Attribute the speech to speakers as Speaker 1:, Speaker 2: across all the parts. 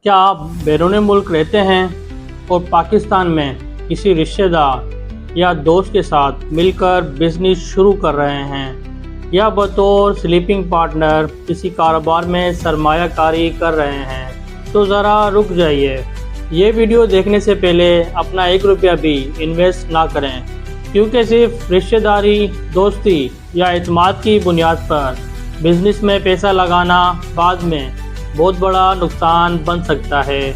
Speaker 1: کیا آپ بیرون ملک رہتے ہیں اور پاکستان میں کسی رشتہ دار یا دوست کے ساتھ مل کر بزنس شروع کر رہے ہیں یا بطور سلیپنگ پارٹنر کسی کاروبار میں سرمایہ کاری کر رہے ہیں تو ذرا رک جائیے۔ یہ ویڈیو دیکھنے سے پہلے اپنا 1 روپیہ بھی انویسٹ نہ کریں، کیونکہ صرف رشتہ داری، دوستی یا اعتماد کی بنیاد پر بزنس میں پیسہ لگانا بعد میں بہت بڑا نقصان بن سکتا ہے۔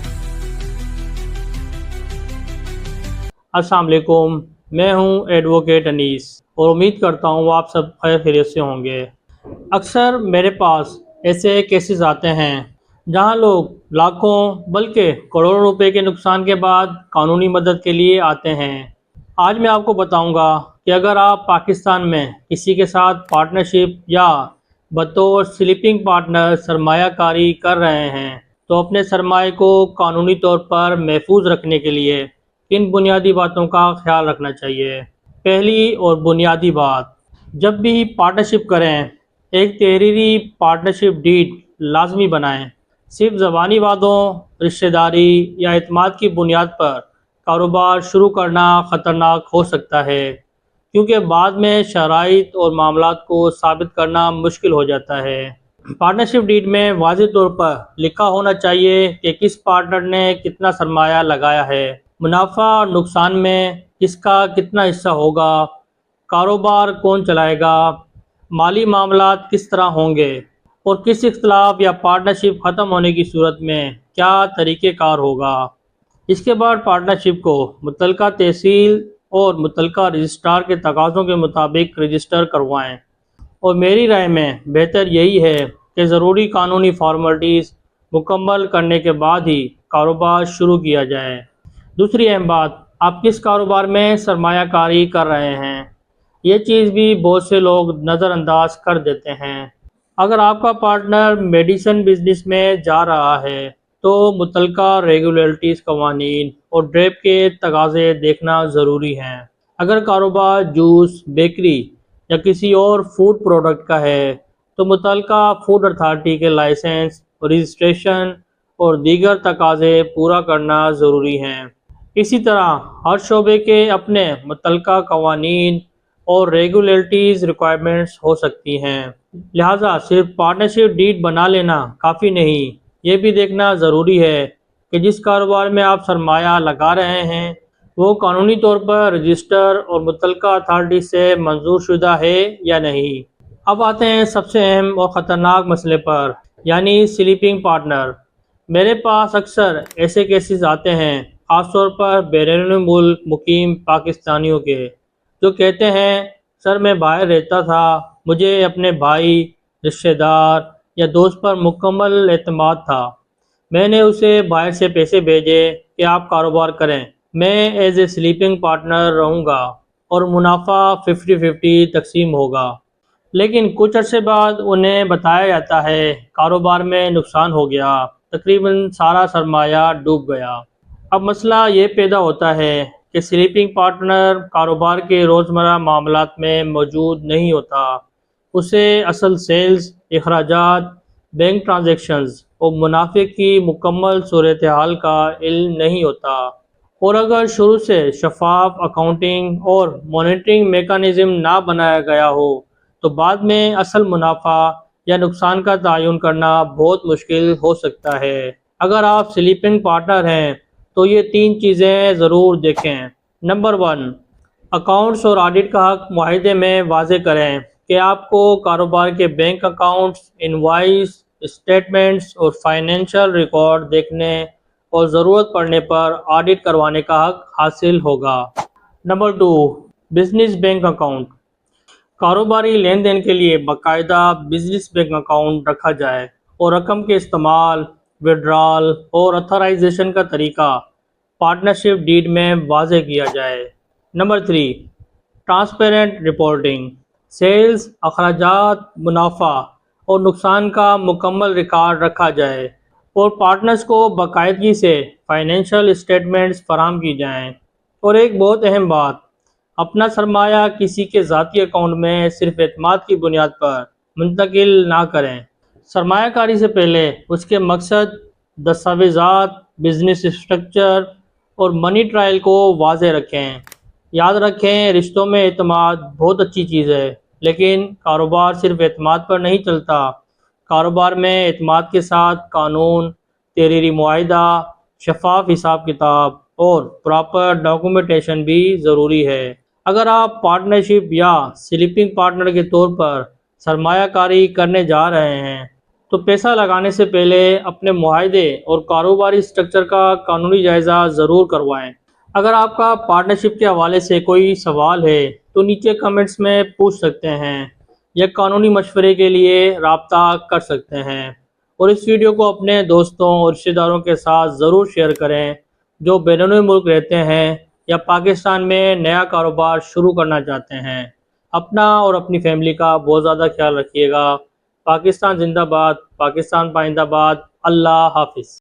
Speaker 1: السلام علیکم، میں ہوں ایڈوکیٹ انیس اور امید کرتا ہوں آپ سب خیر خیریت سے ہوں گے۔ اکثر میرے پاس ایسے کیسز آتے ہیں جہاں لوگ لاکھوں بلکہ کروڑوں روپے کے نقصان کے بعد قانونی مدد کے لیے آتے ہیں۔ آج میں آپ کو بتاؤں گا کہ اگر آپ پاکستان میں کسی کے ساتھ پارٹنرشپ یا بطور سلیپنگ پارٹنر سرمایہ کاری کر رہے ہیں تو اپنے سرمایہ کو قانونی طور پر محفوظ رکھنے کے لیے کن بنیادی باتوں کا خیال رکھنا چاہیے۔ پہلی اور بنیادی بات، جب بھی پارٹنرشپ کریں ایک تحریری پارٹنرشپ ڈیڈ لازمی بنائیں۔ صرف زبانی وعدوں، رشتہ داری یا اعتماد کی بنیاد پر کاروبار شروع کرنا خطرناک ہو سکتا ہے، کیونکہ بعد میں شرائط اور معاملات کو ثابت کرنا مشکل ہو جاتا ہے۔ پارٹنرشپ ڈیڈ میں واضح طور پر لکھا ہونا چاہیے کہ کس پارٹنر نے کتنا سرمایہ لگایا ہے، منافع اور نقصان میں کس کا کتنا حصہ ہوگا، کاروبار کون چلائے گا، مالی معاملات کس طرح ہوں گے، اور کس اختلاف یا پارٹنرشپ ختم ہونے کی صورت میں کیا طریقہ کار ہوگا۔ اس کے بعد پارٹنرشپ کو متعلقہ تحصیل اور متعلقہ رجسٹرار کے تقاضوں کے مطابق رجسٹر کروائیں، اور میری رائے میں بہتر یہی ہے کہ ضروری قانونی فارمیلٹیز مکمل کرنے کے بعد ہی کاروبار شروع کیا جائے۔ دوسری اہم بات، آپ کس کاروبار میں سرمایہ کاری کر رہے ہیں، یہ چیز بھی بہت سے لوگ نظر انداز کر دیتے ہیں۔ اگر آپ کا پارٹنر میڈیسن بزنس میں جا رہا ہے تو متعلقہ ریگولیٹریز، قوانین اور ڈریپ کے تقاضے دیکھنا ضروری ہیں۔ اگر کاروبار جوس، بیکری یا کسی اور فوڈ پروڈکٹ کا ہے تو متعلقہ فوڈ اتھارٹی کے لائسنس، رجسٹریشن اور دیگر تقاضے پورا کرنا ضروری ہیں۔ اسی طرح ہر شعبے کے اپنے متعلقہ قوانین اور ریگولیٹریز ریکوائرمنٹس ہو سکتی ہیں، لہٰذا صرف پارٹنرشپ ڈیڈ بنا لینا کافی نہیں۔ یہ بھی دیکھنا ضروری ہے کہ جس کاروبار میں آپ سرمایہ لگا رہے ہیں وہ قانونی طور پر رجسٹر اور متعلقہ اتھارٹی سے منظور شدہ ہے یا نہیں۔ اب آتے ہیں سب سے اہم اور خطرناک مسئلے پر، یعنی سلیپنگ پارٹنر۔ میرے پاس اکثر ایسے کیسز آتے ہیں، خاص طور پر بیرون ملک مقیم پاکستانیوں کے، جو کہتے ہیں سر میں باہر رہتا تھا، مجھے اپنے بھائی، رشتہ دار یا دوست پر مکمل اعتماد تھا، میں نے اسے باہر سے پیسے بھیجے کہ آپ کاروبار کریں، میں ایز اے سلیپنگ پارٹنر رہوں گا اور منافع 50-50 تقسیم ہوگا۔ لیکن کچھ عرصے بعد انہیں بتایا جاتا ہے کاروبار میں نقصان ہو گیا، تقریباً سارا سرمایہ ڈوب گیا۔ اب مسئلہ یہ پیدا ہوتا ہے کہ سلیپنگ پارٹنر کاروبار کے روزمرہ معاملات میں موجود نہیں ہوتا، اسے اصل سیلز، اخراجات، بینک ٹرانزیکشنز اور منافع کی مکمل صورتحال کا علم نہیں ہوتا، اور اگر شروع سے شفاف اکاؤنٹنگ اور مانیٹرنگ میکانزم نہ بنایا گیا ہو تو بعد میں اصل منافع یا نقصان کا تعین کرنا بہت مشکل ہو سکتا ہے۔ اگر آپ سلیپنگ پارٹنر ہیں تو یہ 3 چیزیں ضرور دیکھیں۔ نمبر 1، اکاؤنٹس اور آڈٹ کا حق معاہدے میں واضح کریں کہ آپ کو کاروبار کے بینک اکاؤنٹس، انوائس، اسٹیٹمنٹس اور فائنینشیل ریکارڈ دیکھنے اور ضرورت پڑنے پر آڈٹ کروانے کا حق حاصل ہوگا۔ Number 2، business bank account. کاروباری لین دین کے لیے باقاعدہ بزنس بینک اکاؤنٹ رکھا جائے اور رقم کے استعمال، وڈرال اور اتھرائزیشن کا طریقہ پارٹنرشپ ڈیڈ میں واضح کیا جائے۔ Number 3، transparent reporting. سیلز، اخراجات، منافع اور نقصان کا مکمل ریکارڈ رکھا جائے اور پارٹنرز کو باقاعدگی سے فائنینشیل اسٹیٹمنٹس فراہم کی جائیں۔ اور ایک بہت اہم بات، اپنا سرمایہ کسی کے ذاتی اکاؤنٹ میں صرف اعتماد کی بنیاد پر منتقل نہ کریں۔ سرمایہ کاری سے پہلے اس کے مقصد، دستاویزات، بزنس اسٹرکچر اور منی ٹرائل کو واضح رکھیں۔ یاد رکھیں، رشتوں میں اعتماد بہت اچھی چیز ہے، لیکن کاروبار صرف اعتماد پر نہیں چلتا۔ کاروبار میں اعتماد کے ساتھ قانون، تحریری معاہدہ، شفاف حساب کتاب اور پراپر ڈاکومنٹیشن بھی ضروری ہے۔ اگر آپ پارٹنرشپ یا سلیپنگ پارٹنر کے طور پر سرمایہ کاری کرنے جا رہے ہیں تو پیسہ لگانے سے پہلے اپنے معاہدے اور کاروباری اسٹرکچر کا قانونی جائزہ ضرور کروائیں۔ اگر آپ کا پارٹنرشپ کے حوالے سے کوئی سوال ہے تو نیچے کمنٹس میں پوچھ سکتے ہیں یا قانونی مشورے کے لیے رابطہ کر سکتے ہیں، اور اس ویڈیو کو اپنے دوستوں اور رشتہ داروں کے ساتھ ضرور شیئر کریں جو بیرون ملک رہتے ہیں یا پاکستان میں نیا کاروبار شروع کرنا چاہتے ہیں۔ اپنا اور اپنی فیملی کا بہت زیادہ خیال رکھیے گا۔ پاکستان زندہ باد، پاکستان پائندہ باد۔ اللہ حافظ۔